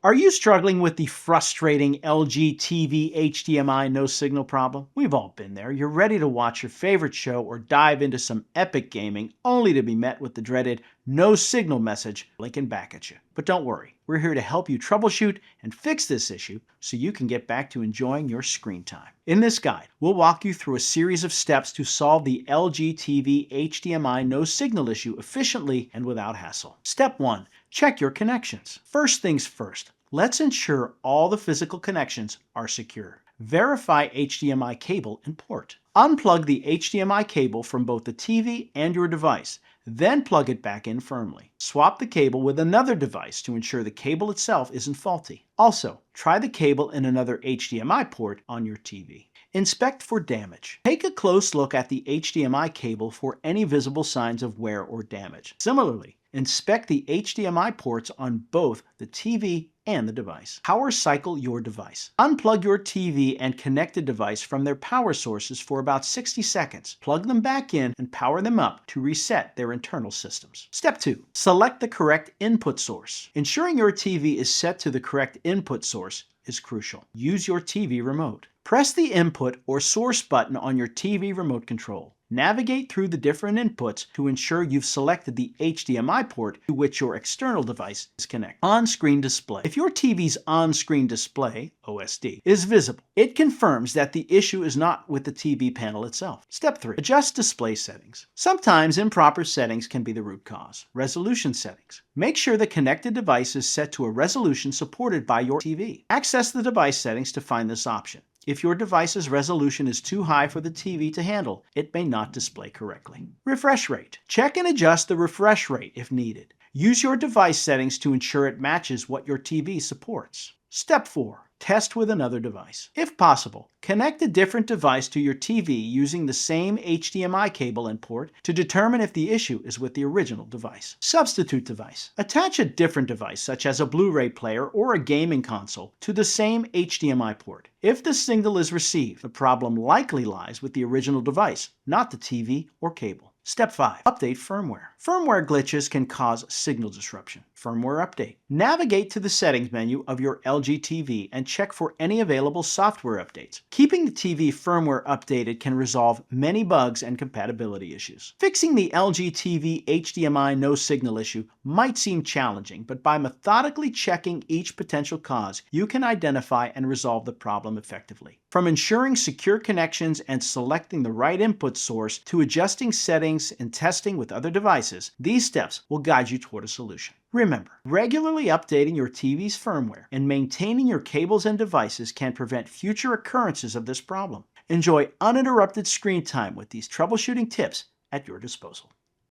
Are you struggling with the frustrating LG TV HDMI no signal problem? We've all been there. You're ready to watch your favorite show or dive into some epic gaming only to be met with the dreaded no signal message blinking back at you. But don't worry, we're here to help you troubleshoot and fix this issue so you can get back to enjoying your screen time. In this guide, we'll walk you through a series of steps to solve the LG TV HDMI no signal issue efficiently and without hassle. Step 1. Check your connections. First things first, let's ensure all the physical connections are secure. Verify HDMI cable and port. Unplug the HDMI cable from both the TV and your device, then plug it back in firmly. Swap the cable with another device to ensure the cable itself isn't faulty. Also, try the cable in another HDMI port on your TV. Inspect for damage. Take a close look at the HDMI cable for any visible signs of wear or damage. Similarly, inspect the HDMI ports on both the TV and the device. Power cycle your device. Unplug your TV and connected device from their power sources for about 60 seconds. Plug them back in and power them up to reset their internal systems. Step 2. Select the correct input source. Ensuring your TV is set to the correct input source is crucial. Use your TV remote. Press the input or source button on your TV remote control. Navigate through the different inputs to ensure you've selected the HDMI port to which your external device is connected. On-screen display. If your TV's on-screen display, OSD, is visible, it confirms that the issue is not with the TV panel itself. Step 3. Adjust display settings. Sometimes improper settings can be the root cause. Resolution settings. Make sure the connected device is set to a resolution supported by your TV. Access the device settings to find this option. If your device's resolution is too high for the TV to handle, it may not display correctly. Refresh rate. Check and adjust the refresh rate if needed. Use your device settings to ensure it matches what your TV supports. Step 4. Test with another device. If possible, connect a different device to your TV using the same HDMI cable and port to determine if the issue is with the original device. Substitute device. Attach a different device, such as a Blu-ray player or a gaming console, to the same HDMI port. If the signal is received, the problem likely lies with the original device, not the TV or cable. Step 5. Update firmware. Firmware glitches can cause signal disruption. Firmware update. Navigate to the settings menu of your LG TV and check for any available software updates. Keeping the TV firmware updated can resolve many bugs and compatibility issues. Fixing the LG TV HDMI no signal issue might seem challenging, but by methodically checking each potential cause, you can identify and resolve the problem effectively. From ensuring secure connections and selecting the right input source to adjusting settings and testing with other devices, these steps will guide you toward a solution. Remember, regularly updating your TV's firmware and maintaining your cables and devices can prevent future occurrences of this problem. Enjoy uninterrupted screen time with these troubleshooting tips at your disposal.